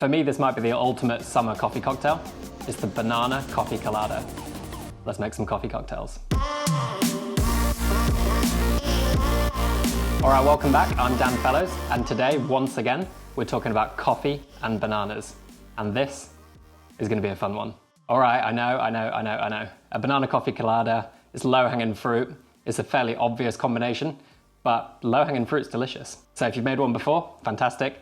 For me, this might be the ultimate summer coffee cocktail. It's the banana coffee colada. Let's make some coffee cocktails. All right, welcome back. I'm Dan Fellows, and today, once again, we're talking about coffee and bananas. And this is gonna be a fun one. All right, I know. A banana coffee colada is low-hanging fruit. It's a fairly obvious combination, but low-hanging fruit's delicious. So if you've made one before, fantastic.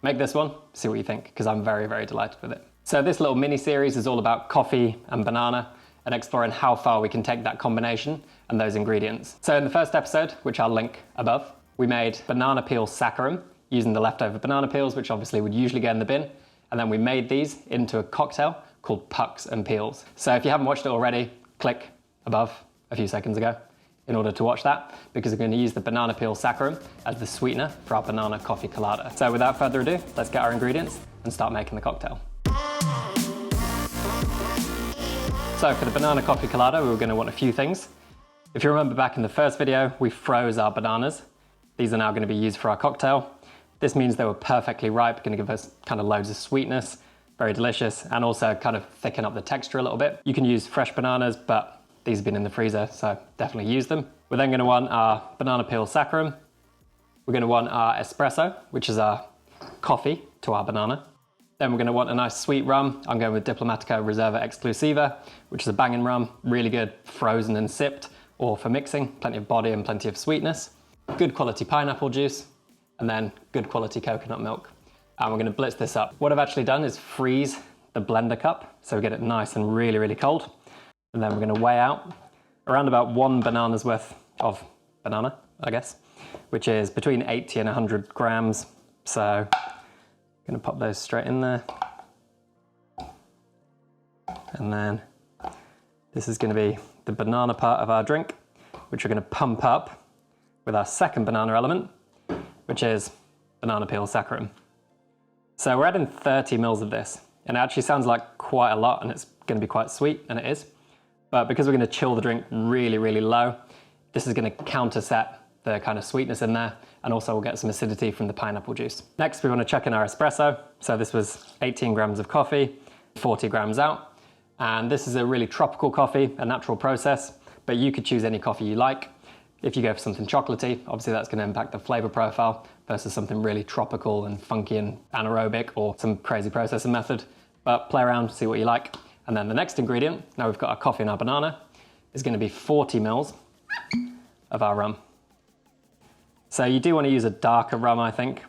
Make this one, see what you think, because I'm very, very delighted with it. So this little mini-series is all about coffee and banana and exploring how far we can take that combination and those ingredients. So in the first episode, which I'll link above, we made banana peel saccharum using the leftover banana peels, which obviously would usually go in the bin. And then we made these into a cocktail called pucks and peels. So if you haven't watched it already, click above a few seconds ago in order to watch that, because we're going to use the banana peel saccharum as the sweetener for our banana coffee colada. So without further ado, let's get our ingredients and start making the cocktail. So for the banana coffee colada, we were going to want a few things. If you remember back in the first video, we froze our bananas. These are now going to be used for our cocktail. This means they were perfectly ripe, going to give us kind of loads of sweetness, very delicious, and also kind of thicken up the texture a little bit. You can use fresh bananas, but these have been in the freezer, so definitely use them. We're then going to want our banana peel saccharum. We're going to want our espresso, which is our coffee to our banana. Then we're going to want a nice sweet rum. I'm going with Diplomatico Reserva Exclusiva, which is a banging rum, really good frozen and sipped, or for mixing, plenty of body and plenty of sweetness. Good quality pineapple juice, and then good quality coconut milk. And we're going to blitz this up. What I've actually done is freeze the blender cup, so we get it nice and really, really cold. And then we're going to weigh out around about 1 banana's worth of banana, I guess, which is between 80 and 100 grams. So I'm going to pop those straight in there. And then this is going to be the banana part of our drink, which we're going to pump up with our second banana element, which is banana peel saccharum. So we're adding 30 mils of this, and it actually sounds like quite a lot, and it's going to be quite sweet, and it is. But because we're going to chill the drink really, really low, this is going to counterset the kind of sweetness in there, and also we'll get some acidity from the pineapple juice. Next, we want to chuck in our espresso. So this was 18 grams of coffee, 40 grams out. And this is a really tropical coffee, a natural process, but you could choose any coffee you like. If you go for something chocolatey, obviously that's going to impact the flavor profile versus something really tropical and funky and anaerobic or some crazy processing method. But play around, see what you like. And then the next ingredient, now we've got our coffee and our banana, is going to be 40 mils of our rum. So you do want to use a darker rum, I think.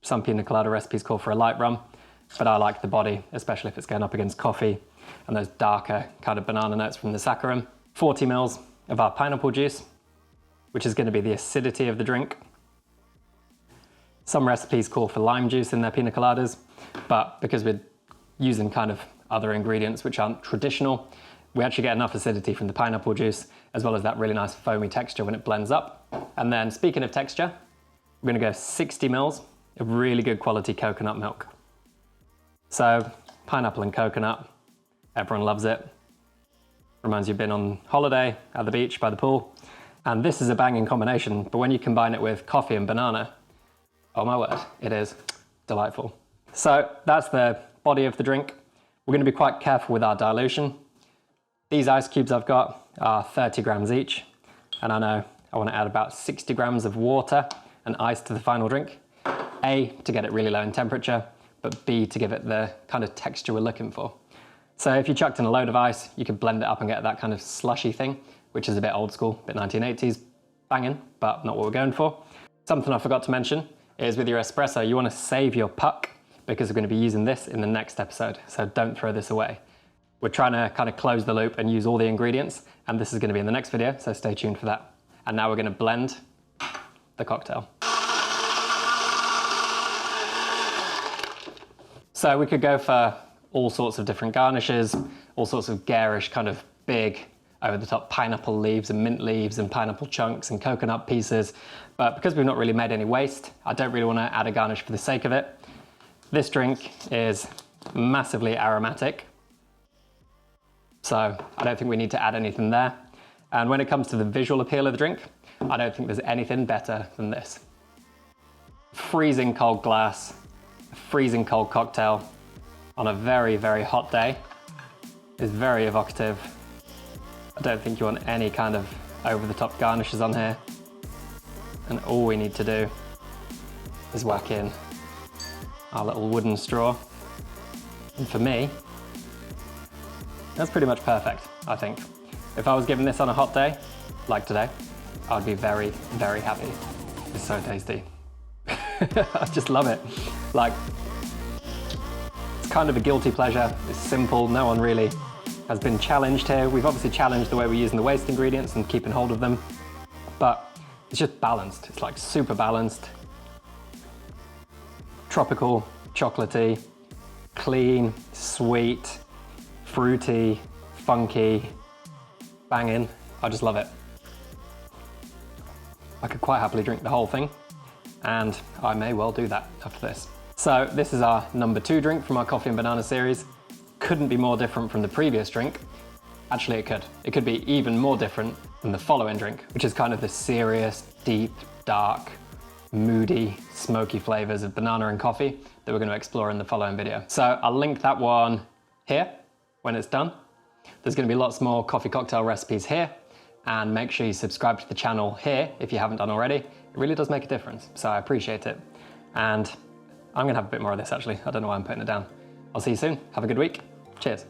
Some pina colada recipes call for a light rum, but I like the body, especially if it's going up against coffee and those darker kind of banana notes from the saccharum. 40 mils of our pineapple juice, which is going to be the acidity of the drink. Some recipes call for lime juice in their pina coladas, but because we're using kind of other ingredients which aren't traditional, we actually get enough acidity from the pineapple juice, as well as that really nice foamy texture when it blends up. And then speaking of texture, we're going to go 60 mils of really good quality coconut milk. So pineapple and coconut, everyone loves it. Reminds you of being on holiday at the beach by the pool. And this is a banging combination, but when you combine it with coffee and banana, oh my word, it is delightful. So that's the body of the drink. We're going to be quite careful with our dilution. These ice cubes I've got are 30 grams each, and I know I want to add about 60 grams of water and ice to the final drink. A, to get it really low in temperature, but B, to give it the kind of texture we're looking for. So if you chucked in a load of ice, you could blend it up and get that kind of slushy thing, which is a bit old school, a bit 1980s, banging, but not what we're going for. Something I forgot to mention is with your espresso, you want to save your puck because we're going to be using this in the next episode, so don't throw this away. We're trying to kind of close the loop and use all the ingredients, and this is going to be in the next video, so stay tuned for that. And now we're going to blend the cocktail. So we could go for all sorts of different garnishes, all sorts of garish kind of big over the top pineapple leaves and mint leaves and pineapple chunks and coconut pieces. But because we've not really made any waste, I don't really want to add a garnish for the sake of it. This drink is massively aromatic, so I don't think we need to add anything there. And when it comes to the visual appeal of the drink, I don't think there's anything better than this. Freezing cold glass, a freezing cold cocktail, on a very, very hot day is very evocative. I don't think you want any kind of over-the-top garnishes on here. And all we need to do is whack in our little wooden straw. And for me, that's pretty much perfect, I think. If I was given this on a hot day, like today, I'd be very, very happy. It's so tasty. I just love it. Like, it's kind of a guilty pleasure. It's simple. No one really has been challenged here. We've obviously challenged the way we're using the waste ingredients and keeping hold of them, but it's just balanced. It's like super balanced. Tropical, chocolatey, clean, sweet, fruity, funky, banging. I just love it. I could quite happily drink the whole thing, and I may well do that after this. So this is our number 2 drink from our coffee and banana series. Couldn't be more different from the previous drink. Actually, it could. It could be even more different than the following drink, which is kind of the serious, deep, dark, moody, smoky flavors of banana and coffee that we're going to explore in the following video. So I'll link that one here when it's done. There's going to be lots more coffee cocktail recipes here, and make sure you subscribe to the channel here if you haven't done already. It really does make a difference, so I appreciate it. And I'm going to have a bit more of this actually. I don't know why I'm putting it down. I'll see you soon. Have a good week. Cheers.